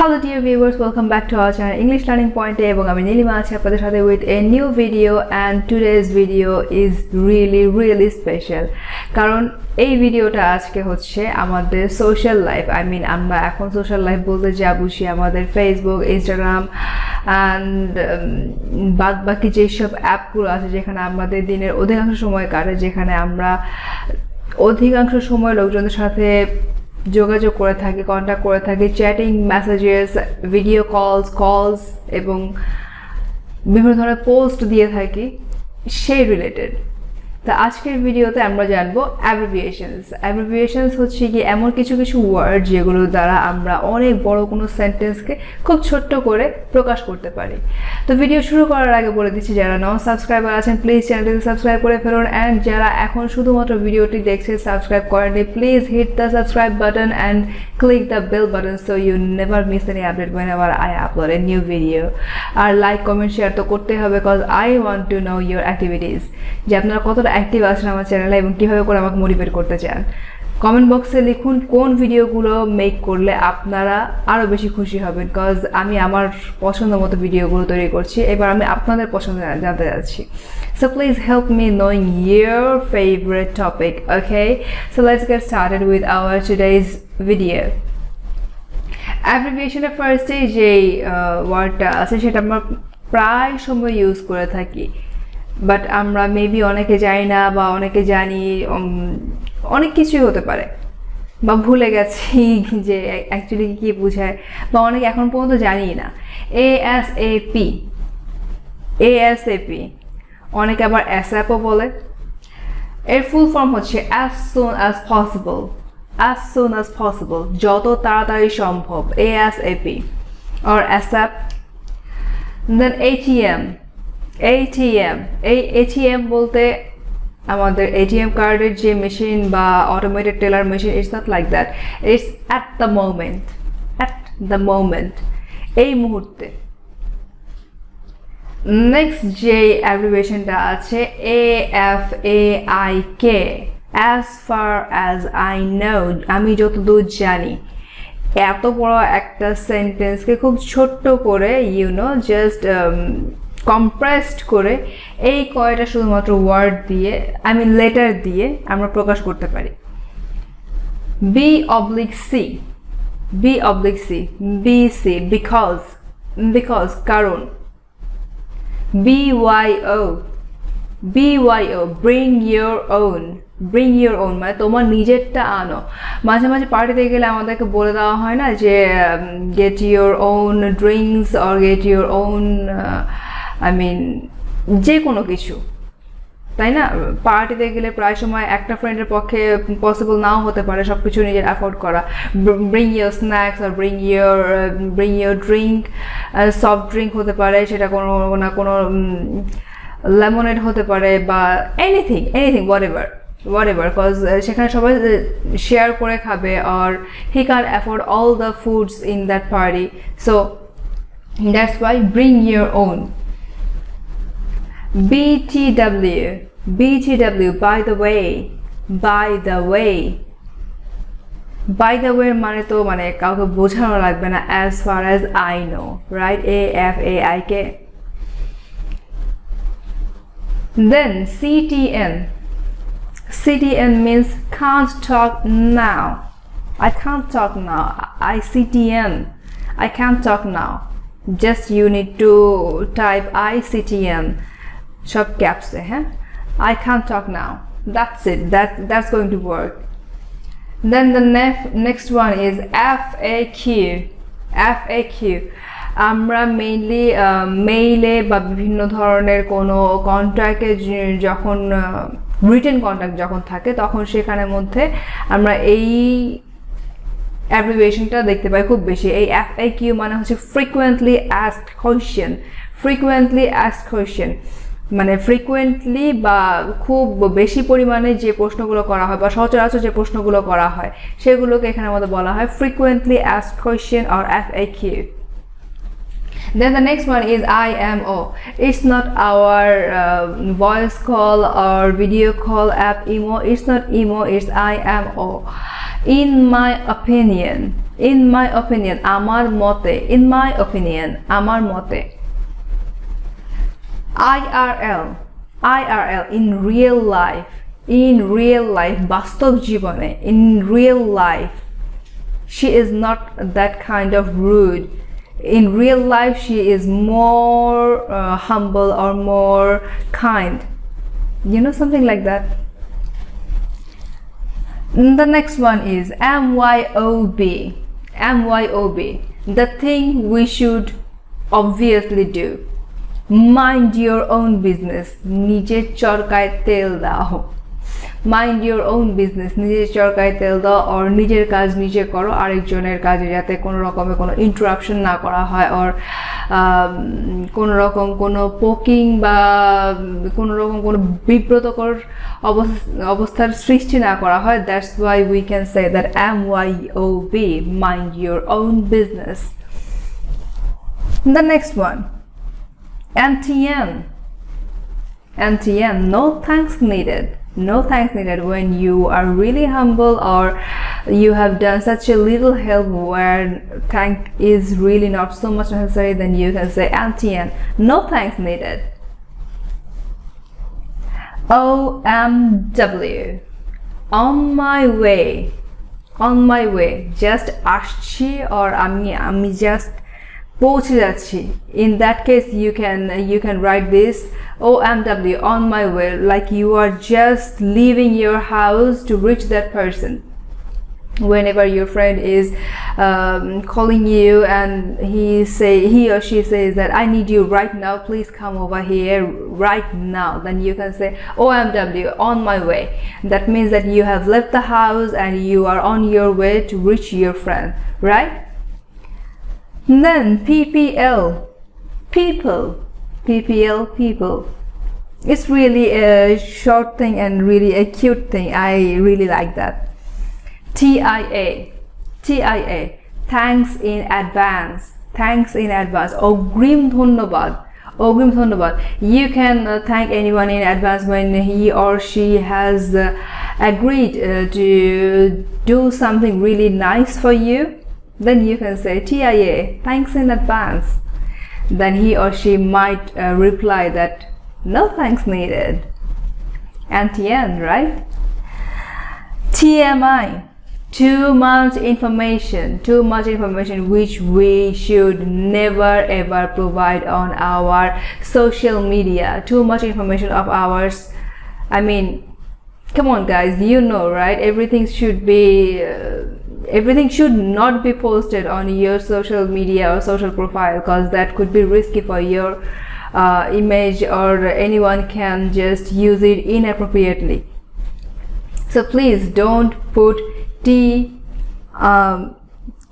Hello dear viewers, welcome back to our channel English Learning Point এবং আমি নীলিমা আছি আপনাদের সাথে with a new video and today's video is really special কারণ এই ভিডিওটা আজকে হচ্ছে আমাদের সোশ্যাল লাইফ আমরা এখন সোশ্যাল লাইফ বলতে যা বুঝি আমাদের ফেসবুক ইনস্টাগ্রাম অ্যান্ড বাকি যেসব অ্যাপগুলো আছে যেখানে আমাদের দিনের অধিকাংশ সময় কাটে যেখানে আমরা অধিকাংশ সময় লোকজনের সাথে যোগাযোগ করে থাকি কন্টাক্ট করে থাকি চ্যাটিং মেসেজেস ভিডিও কলস এবং বিভিন্ন ধরনের পোস্ট দিয়ে থাকি সেই রিলেটেড তা আজকের ভিডিওতে আমরা জানবো অ্যাব্রিভিয়েশনস হচ্ছে কি এমন কিছু ওয়ার্ড যেগুলো দ্বারা আমরা অনেক বড় কোনো সেন্টেন্সকে খুব ছোট্ট করে প্রকাশ করতে পারি তো ভিডিও শুরু করার আগে বলে দিচ্ছি যারা নন সাবস্ক্রাইবার আছেন প্লিজ চ্যানেলটিকে সাবস্ক্রাইব করে ফেলুন অ্যান্ড যারা এখন শুধুমাত্র ভিডিওটি দেখছে সাবস্ক্রাইব করেননি please hit the subscribe button and click the bell button so you never miss any update whenever I upload a new video আর লাইক কমেন্ট শেয়ার তো করতে হবে because I want to know your activities যে আপনারা কতটা active আছেন আমার চ্যানেলে এবং কীভাবে করে আমাকে মোটিভেট করতে চান কমেন্ট বক্সে লিখুন কোন ভিডিওগুলো মেক করলে আপনারা আরও বেশি খুশি হবেন বিকজ আমি আমার পছন্দ মতো ভিডিওগুলো তৈরি করছি এবার আমি আপনাদের পছন্দ জানতে যাচ্ছি so please help me knowing your favorite topic okay so let's get started with our today's video অ্যাব্রিভিয়েশনের ফার্স্টে যেই ওয়ার্ডটা আছে সেটা আমরা প্রায় সময় ইউজ করে থাকি বাট আমরা মেবি অনেকে জানি না বা অনেকে জানি অনেক কিছুই হতে পারে বা ভুলে গেছি যে অ্যাকচুয়ালি কী বোঝায় বা অনেকে এখন পর্যন্ত জানি না ASAP অনেকে আবার অ্যাসঅ্যাপও বলে এর ফুল ফর্ম হচ্ছে as soon as possible যত তাড়াতাড়ি সম্ভব ASAP or ASAP then ATM বলতে আমাদের ATM কার্ডের যে মেশিন বা automated teller machine it's not like that it's at the moment এই মুহূর্তে নেক্সট যে অ্যাব্রিভিয়েশনটা আছে AFAIK as far as I know আমি যতদূর জানি এত বড় একটা সেন্টেন্সকে খুব ছোট্ট করে জাস্ট কম্প্রেসড করে এই কয়টা শুধুমাত্র ওয়ার্ড দিয়ে লেটার দিয়ে আমরা প্রকাশ করতে পারি BC because কারণ BYO bring your own মানে তোমার নিজেরটা আনো মাঝে মাঝে পার্টিতে গেলে আমাদেরকে বলে দেওয়া হয় না যে get your own drinks or get your own যে কোনো কিছু তাই না পার্টিতে গেলে প্রায় সময় একটা ফ্রেন্ডের পক্ষে পসিবল নাও হতে পারে সব কিছু নিজের অ্যাফোর্ড করা ব্রিং ইয়োর স্ন্যাক্স আর bring your drink soft drink হতে পারে সেটা কোনো না কোনো লেমনেড হতে পারে বা এনিথিং whatever cause সেখানে সবাই শেয়ার করে খাবে or he can't afford all the foods in that party so that's why bring your own BTW by the way মানে তো কাউকে বোঝানো লাগবে না as far as I know right AFAIK then CTN means can't talk now I can't talk now I can't talk now just you need to type ICTN sub caps I can't talk now that's it that's going to work then the next one is FAQ আমরা mainly মেইলে বা বিভিন্ন ধরনের কোনো কন্ট্যাক্টে যখন written contact যখন থাকে তখন সেখানের মধ্যে আমরা এই অ্যাব্রিভিয়েশনটা দেখতে পাই খুব বেশি এই FAQ মানে হচ্ছে ফ্রিকুয়েন্টলি আস্কড কোয়েশ্চেন মানে ফ্রিকুয়েন্টলি বা খুব বেশি পরিমাণে যে প্রশ্নগুলো করা হয় বা সচরাচর যে প্রশ্নগুলো করা হয় সেগুলোকে এখানে আমাদের বলা হয় frequently asked question or FAQ then the next one is IMO it's not our voice call or video call app emo it's not emo it's IMO in my opinion in my opinion, আমার মতে, in my opinion, আমার মতে। IRL, in real life, বাস্তব জীবনে, in real life, she is not that kind of rude. In real life, she is more humble or more kind, you know, something like that. The next one is MYOB, the thing we should obviously do. Mind your own business, নিজের চরকায় তেল দাও। Mind your own business, নিজের চরকায় তেল দাও, or নিজের কাজ নিজে করো, আরেকজনের কাজে যাতে কোনো রকমের কোনো ইন্টারাপশন না করা হয়, or কোনো রকম কোনো পোকিং বা কোনো রকম কোনো বিব্রতকর অবস্থার সৃষ্টি না করা হয়। That's why we can say that MYOB, mind your own business. The next one, NTN, no thanks needed. No thanks needed when you are really humble or you have done such a little help where thank is really not so much necessary, then you can say NTN, no thanks needed. OMW, on my way, just আসছি or আমি just পৌঁছে যাচ্ছি। In that case, you can write this OMW, on my way, like you are just leaving your house to reach that person. Whenever your friend is calling you and he or she says that I need you right now, please come over here right now, then you can say OMW, on my way. That means that you have left the house and you are on your way to reach your friend, right? Then PPL, people. It's really a short thing and really a cute thing. I really like that. TIA, thanks in advance. অগ্রিম ধন্যবাদ। You can thank anyone in advance when he or she has agreed to do something really nice for you. Then you can say TIA, thanks in advance. Then he or she might reply that no thanks needed. NTN, right? TMI, too much information which we should never ever provide on our social media. Too much information of ours, I mean, come on guys, you know, right? Everything should not be posted on your social media or social profile, because that could be risky for your image, or anyone can just use it inappropriately. So please don't put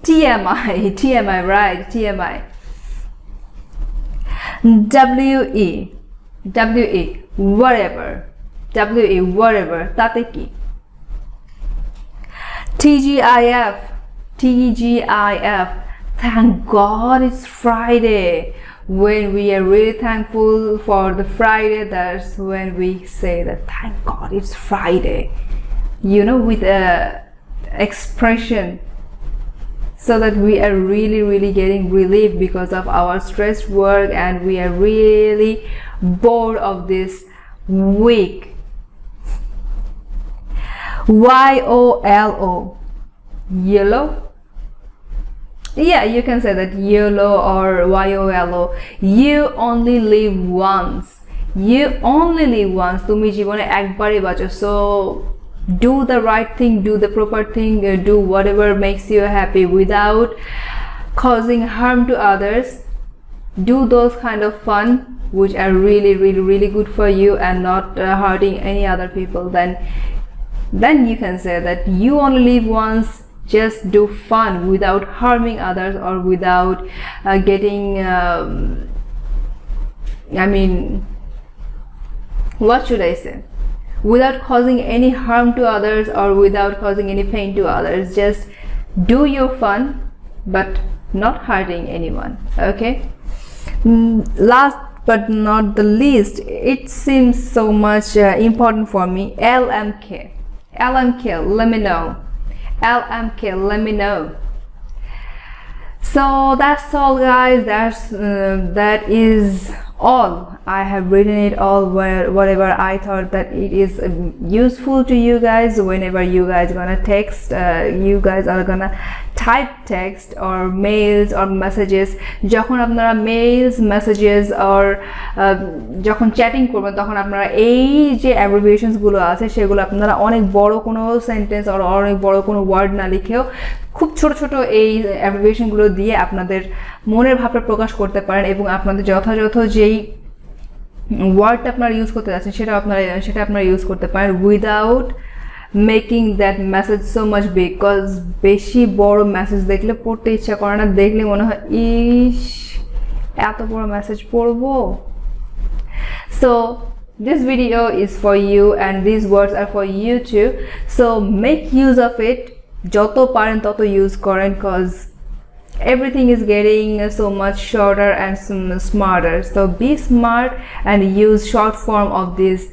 TMI, right? TMI. WE, whatever. তাতে কি? TGIF, thank God it's Friday. When we are really thankful for the Friday, that's when we say that thank God it's Friday, you know, with a expression, so that we are really getting relief because of our stressed work and we are really bored of this week. YOLO, yellow. Yeah, you can say that YOLO or YOLO. You only live once. তুমি জীবনে একবারই বাঁচো, so do the right thing, do the proper thing, do whatever makes you happy without causing harm to others. Do those kind of fun which are really good for you and not hurting any other people. Then you can say that you only live once. Just do fun without harming others, or without getting I mean, what should I say, without causing any harm to others or without causing any pain to others. Just do your fun but not hurting anyone. Okay, last but not the least, it seems so much important for me, LMK, let me know. LMK, let me know. So that's all, guys. That is all. I have written it all whatever I thought that it is useful to you guys whenever you guys gonna text, you guys are gonna type text or mails or messages. যখন আপনারা mails, messages or যখন chatting করবেন তখন আপনারা এই যে abbreviations গুলো আছে সেগুলো আপনারা অনেক বড় কোনো সেন্টেন্স আর অনেক বড় কোনো ওয়ার্ড না লিখেও খুব ছোট ছোট এই abbreviation গুলো দিয়ে আপনাদের মনের ভাবটা প্রকাশ করতে পারেন এবং আপনাদের যথাযথ যেই ওয়ার্ডটা আপনারা ইউজ করতে যাচ্ছেন সেটা আপনারা ইউজ করতে পারেন without making that message so much big. Cause বেশি বড় মেসেজ দেখলে পড়তে ইচ্ছা করে না, দেখলে মনে হয় ইস এত বড় মেসেজ পড়বো। So this video is for you and these words are for you too, so make use of it, যত পারেন তত ইউজ করেন, cause everything is getting so much shorter and smarter. So be smart and use short form of these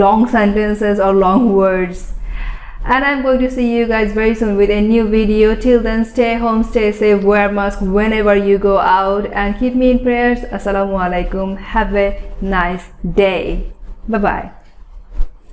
long sentences or long words. And I'm going to see you guys very soon with a new video. Till then, stay home, stay safe, wear mask whenever you go out, and keep me in prayers. Assalamu alaikum. Have a nice day. Bye bye.